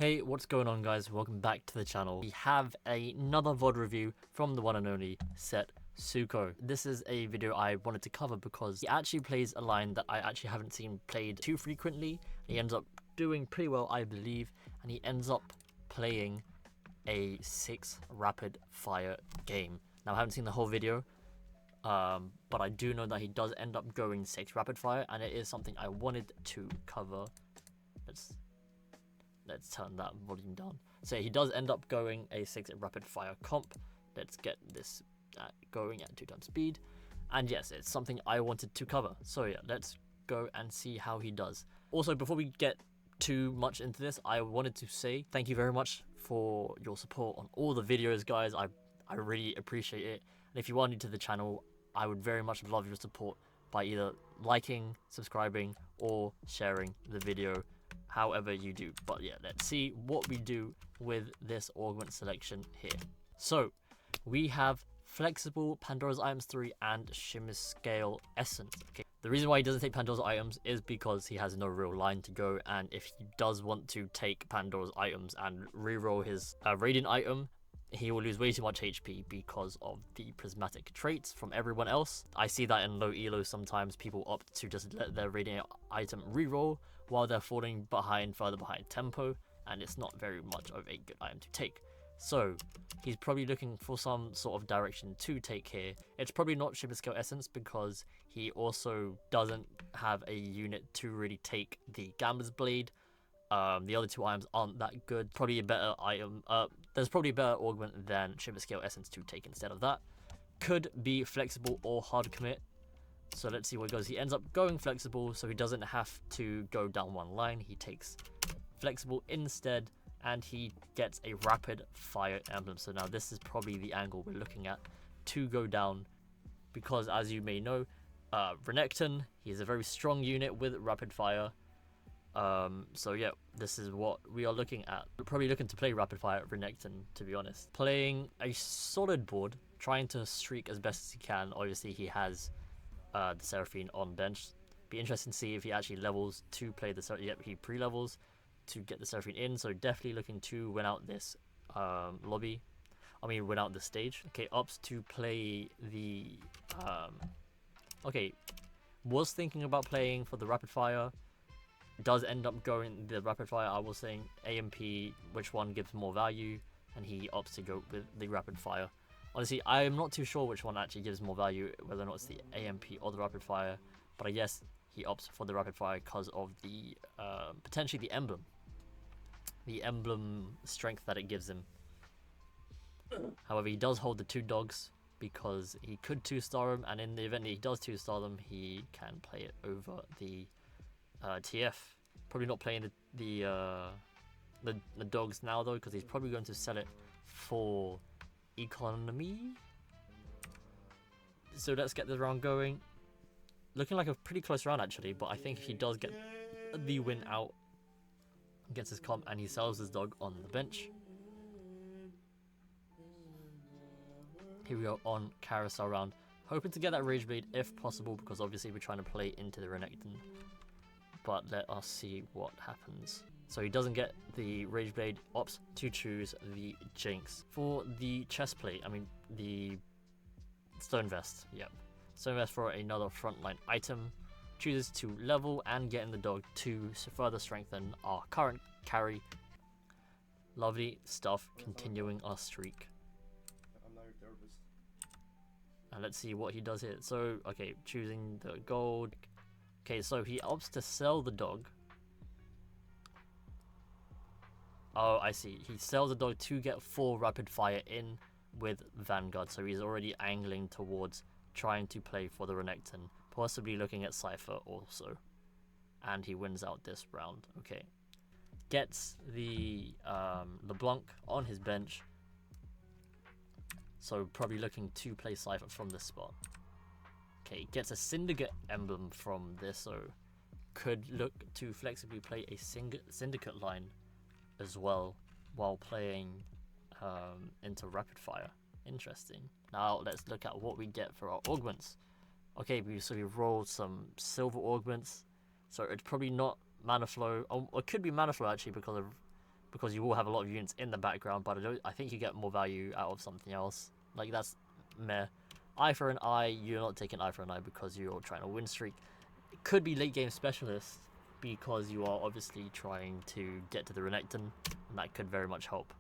Hey, what's going on guys? Welcome back to the channel. We have another VOD review from the one and only Setsuko. This is a video I wanted to cover because he actually plays a line that I actually haven't seen played too frequently. He ends up doing pretty well, I believe, and he ends up playing a 6 rapid fire game. Now I haven't seen the whole video, but I do know that he does end up going 6 rapid fire, and it is something I wanted to cover. Let's turn that volume down. So he does end up going a 6 rapid fire comp. Let's get this going at 2 times speed. And yes, it's something I wanted to cover. So yeah, let's go and see how he does. Also, before we get too much into this, I wanted to say thank you very much for your support on all the videos, guys. I really appreciate it. And if you are new to the channel, I would very much love your support by either liking, subscribing, or sharing the video, however you do. But yeah, let's see what we do with this augment selection here. So we have flexible Pandora's items 3 and shimmer scale essence. Okay, the reason why he doesn't take Pandora's items is because he has no real line to go, and if he does want to take Pandora's items and reroll his radiant item, he will lose way too much HP because of the prismatic traits from everyone else. I see that in low elo sometimes people opt to just let their radiant item reroll while they're falling further behind tempo, and it's not very much of a good item to take. So he's probably looking for some sort of direction to take here. It's probably not shimmer scale essence because he also doesn't have a unit to really take the Gambler's Blade. The other 2 items aren't that good. Probably a better item. There's probably a better augment than shimmer scale essence to take instead of that. Could be flexible or hard commit. So let's see what goes. He ends up going flexible, so he doesn't have to go down one line. He takes flexible instead, and he gets a rapid fire emblem. So now this is probably the angle we're looking at to go down, because as you may know, Renekton, he's a very strong unit with rapid fire. So yeah, this is what we are looking at. We're probably looking to play rapid fire Renekton, to be honest. Playing a solid board, trying to streak as best as he can. Obviously he has the Seraphine on bench. Be interesting to see if he actually levels to play the Seraphine. Yep, he pre-levels to get the Seraphine in, so definitely looking to win out this win out the stage. Okay, opts to play the okay, was thinking about playing for the rapid fire. Does end up going the rapid fire. I was saying AMP, which one gives more value, and he opts to go with the rapid fire. Honestly, I am not too sure which one actually gives more value, whether or not it's the AMP or the rapid fire, but I guess he opts for the rapid fire because of the potentially the emblem strength that it gives him. However, he does hold the 2 dogs because he could 2-star them, and in the event that he does 2-star them, he can play it over the TF. Probably not playing the dogs now though, because he's probably going to sell it for economy. So let's get this round going. Looking like a pretty close round actually, but I think if he does get the win out, gets his comp, and he sells his dog on the bench. Here we go on carousel round, hoping to get that Rage Blade if possible, because obviously we're trying to play into the Renekton. But let us see what happens. So he doesn't get the Rage Blade, opts to choose the Jinx. For the chest plate, the Stone Vest, yep. Stone Vest for another frontline item. Chooses to level and get in the dog to further strengthen our current carry. Lovely stuff, continuing our streak. And let's see what he does here. So, okay, choosing the gold. Okay, so he opts to sell the dog. Oh, I see. He sells the dog to get 4 rapid fire in with Vanguard. So he's already angling towards trying to play for the Renekton, possibly looking at Cypher also. And he wins out this round. Okay. Gets the LeBlanc on his bench. So probably looking to play Cypher from this spot. Okay, gets a Syndicate emblem from this, so could look to flexibly play a Syndicate line as well while playing into rapid fire. Interesting. Now let's look at what we get for our augments. Okay, so we rolled some silver augments, so it's probably not mana flow. Oh, it could be mana flow actually because of because you will have a lot of units in the background, but I think you get more value out of something else. Like, that's meh. Eye for an eye, you're not taking eye for an eye because you're trying to win streak. It could be late game specialist because you are obviously trying to get to the Renekton, and that could very much help.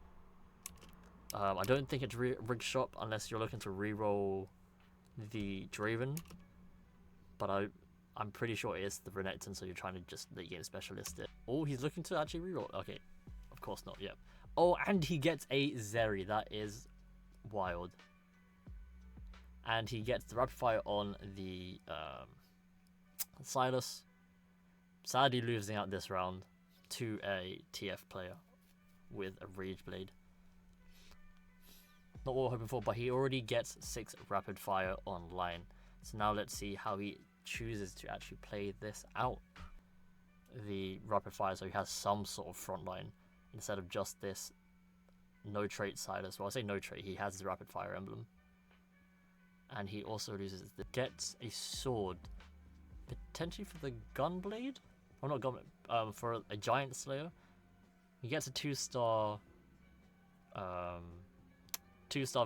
I don't think it's rig shop unless you're looking to reroll the Draven, but I'm pretty sure it is the Renekton, so you're trying to just late game specialist it. Oh, he's looking to actually reroll. Okay, of course not. Yeah. Oh, and he gets a Zeri. That is wild. And he gets the rapid fire on the Silas. Sadly losing out this round to a TF player with a Rage Blade. Not what we're hoping for, but he already gets 6 rapid fire online. So now let's see how he chooses to actually play this out. The rapid fire, so he has some sort of front line instead of just this no trait Silas. Well, I say no trait, he has the rapid fire emblem. And he also gets a sword, potentially for the Gunblade? Oh, not Gunblade, for a Giant Slayer. He gets a 2-star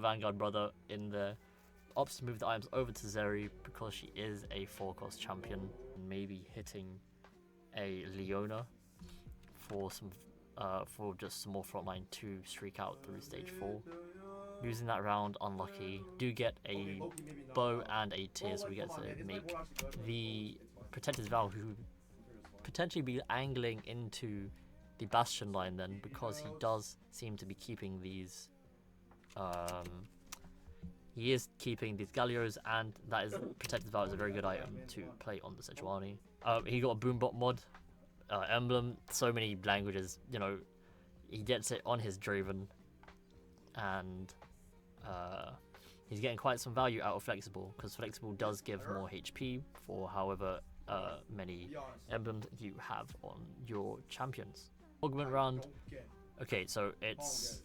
Vanguard brother in there. Opts to move the items over to Zeri because she is a 4-cost champion. Maybe hitting a Leona for some for just some more frontline to streak out through stage 4. Losing that round, unlucky. Do get a bow and a tear, so we get to make the Protector's Vow, who potentially be angling into the Bastion line then, because he does seem to be keeping these he is keeping these Gallios, and that is Protector's Vow is a very good item to play on the Sejuani. He got a Boombot mod emblem, so many languages, you know, he gets it on his Draven, and he's getting quite some value out of Flexible, because Flexible does give more HP for however many emblems you have on your champions. Augment round. Okay, so it's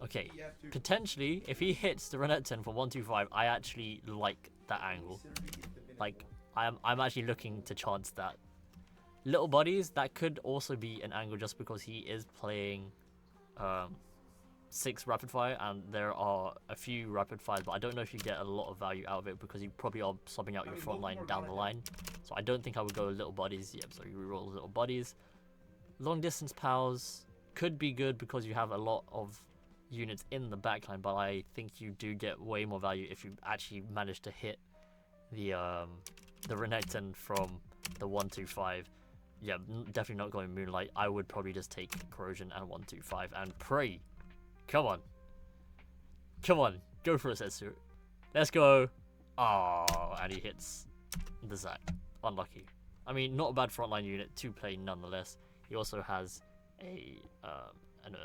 okay, potentially if he hits the Renekton for 125, I actually like that angle. Like, I'm actually looking to chance that. Little Buddies, that could also be an angle just because he is playing 6 rapid fire, and there are a few rapid fires, but I don't know if you get a lot of value out of it because you probably are subbing out your front line down the line. So I don't think I would go Little Buddies. Yep, so you reroll Little Buddies. Long distance pals could be good because you have a lot of units in the backline, but I think you do get way more value if you actually manage to hit the Renekton from the 125. Yeah, definitely not going Moonlight. I would probably just take Corrosion and 125 and pray. Come on. Come on. Go for a Setsuko. Let's go. Oh, and he hits the Zac. Unlucky. I mean, not a bad frontline unit to play nonetheless. He also has an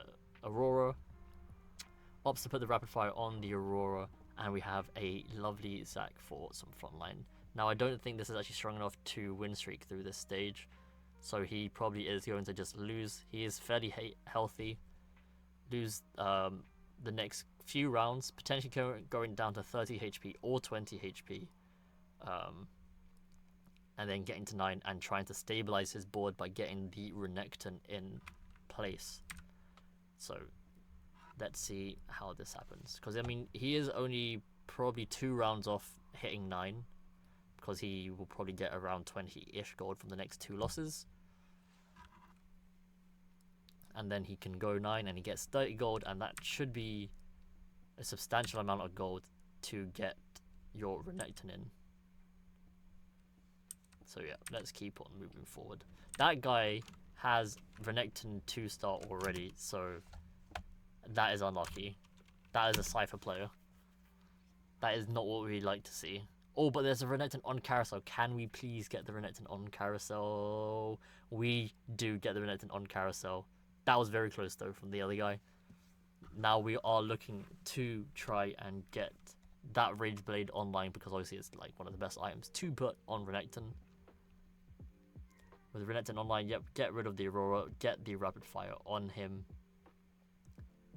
Aurora. Opts to put the rapid fire on the Aurora, and we have a lovely Zac for some frontline. Now, I don't think this is actually strong enough to win streak through this stage, so he probably is going to just lose. He is fairly healthy. Lose the next few rounds, potentially going down to 30 HP or 20 HP, and then getting to 9 and trying to stabilize his board by getting the Renekton in place. So let's see how this happens, because I mean, he is only probably 2 rounds off hitting 9, because he will probably get around 20-ish gold from the next 2 losses. And then he can go 9 and he gets 30 gold, and that should be a substantial amount of gold to get your Renekton in. So yeah, let's keep on moving forward. That guy has Renekton 2-star already, so that is unlucky. That is a Cypher player. That is not what we like to see. Oh, but there's a Renekton on carousel. Can we please get the Renekton on carousel? We do get the Renekton on carousel. That was very close though from the other guy. Now we are looking to try and get that Rage Blade online, because obviously it's like one of the best items to put on Renekton. With Renekton online, yep, get rid of the Aurora, get the rapid fire on him.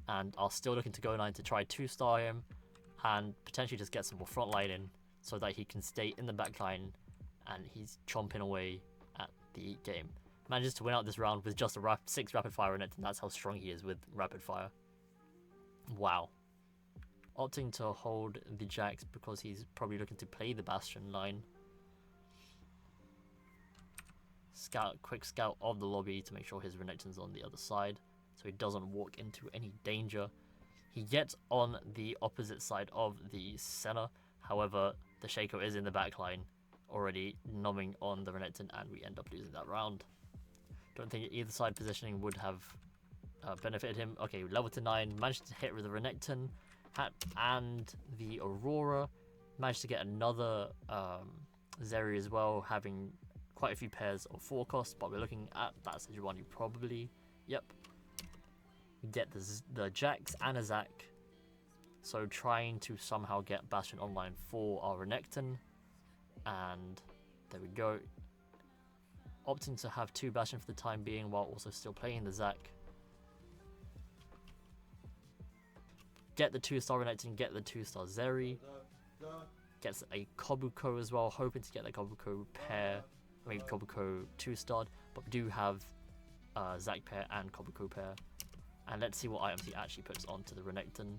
And are still looking to go 9 to try 2-star him and potentially just get some more frontline in so that he can stay in the backline and he's chomping away at the game. Manages to win out this round with just a 6 rapid fire in it, and that's how strong he is with rapid fire. Wow. Opting to hold the jacks because he's probably looking to play the bastion line. Quick scout of the lobby to make sure his Renekton's on the other side, so he doesn't walk into any danger. He gets on the opposite side of the center, however, the Shaco is in the back line, already numbing on the Renekton, and we end up losing that round. Don't think either side positioning would have benefited him. Okay, level to 9, managed to hit with the Renekton, and the Aurora, managed to get another Zeri as well, having quite a few pairs of 4 costs, but we're looking at that Sejuani probably. Yep. Get the Jax and a Zac. So trying to somehow get Bastion online for our Renekton. And there we go. Opting to have 2 Bastion for the time being while also still playing the Zac. Get the 2-star Renekton, get the 2-star Zeri. Gets a Kobuko as well, hoping to get the Kobuko pair. Maybe Kobuko 2-starred, but we do have Zac pair and Kobuko pair. And let's see what items he actually puts onto the Renekton,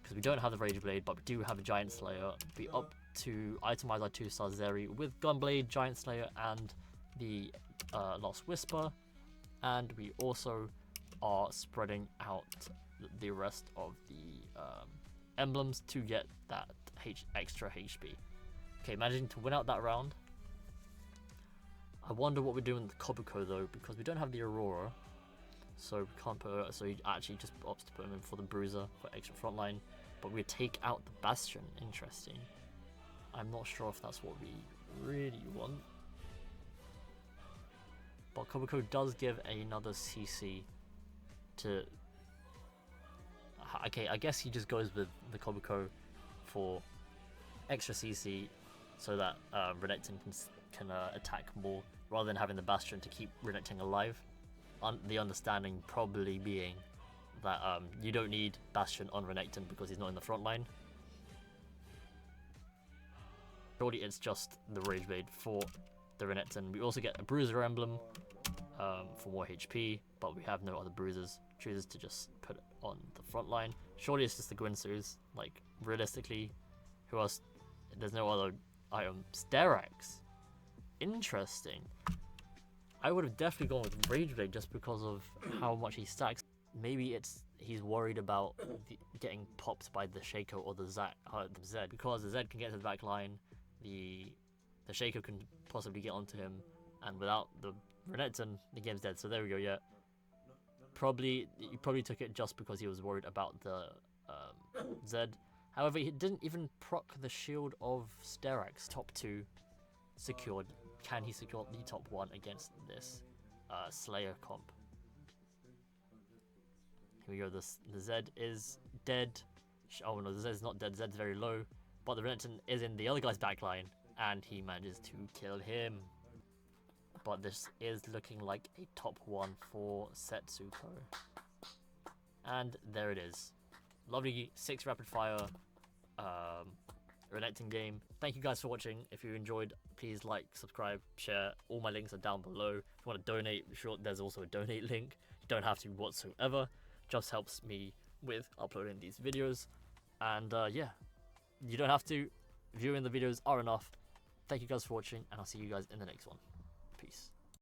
because we don't have the Rage Blade, but we do have a Giant Slayer. Be up to itemize our 2-star Zeri with Gunblade, Giant Slayer, and the Lost Whisper. And we also are spreading out the rest of the emblems to get that extra HP. Okay, managing to win out that round. I wonder what we're doing with the Kobuko though, because we don't have the Aurora, so we can't put her, so he actually just opts to put him in for the Bruiser for extra frontline, but we take out the Bastion. Interesting. I'm not sure if that's what we really want, but Kobuko does give another CC to... Okay, I guess he just goes with the Kobuko for extra CC so that Renekton can attack more, rather than having the Bastion to keep Renekton alive. The understanding probably being that you don't need Bastion on Renekton because he's not in the front line. Surely it's just the Rage Blade for the Renekton. We also get a Bruiser emblem for more HP, but we have no other bruisers. Chooses to just put it on the front line. Surely it's just the Gwynsus. Like, realistically, who else? There's no other item. Sterak's. Interesting. I would have definitely gone with Rage Blade just because of how much he stacks. Maybe he's worried about getting popped by the Shaco or the Zed, because the Zed can get to the back line, the Shaco can possibly get onto him, and without the Renekton, the game's dead. So there we go. Yeah, he probably took it just because he was worried about the Zed. However, he didn't even proc the shield of Sterak's. Top 2 secured. Can he secure the top 1 against this Slayer comp? Here we go. The Zed is dead. Oh no, the Zed is not dead. Zed's very low, but the Renekton is in the other guy's backline, and he manages to kill him. But this is looking like a top 1 for Setsuko. And there it is. Lovely 6 rapid fire Renekton game. Thank you guys for watching. If you enjoyed, please like, subscribe, share. All my links are down below. If you want to donate, sure, there's also a donate link. You don't have to whatsoever. Just helps me with uploading these videos. And yeah, you don't have to. Viewing the videos are enough. Thank you guys for watching, and I'll see you guys in the next one.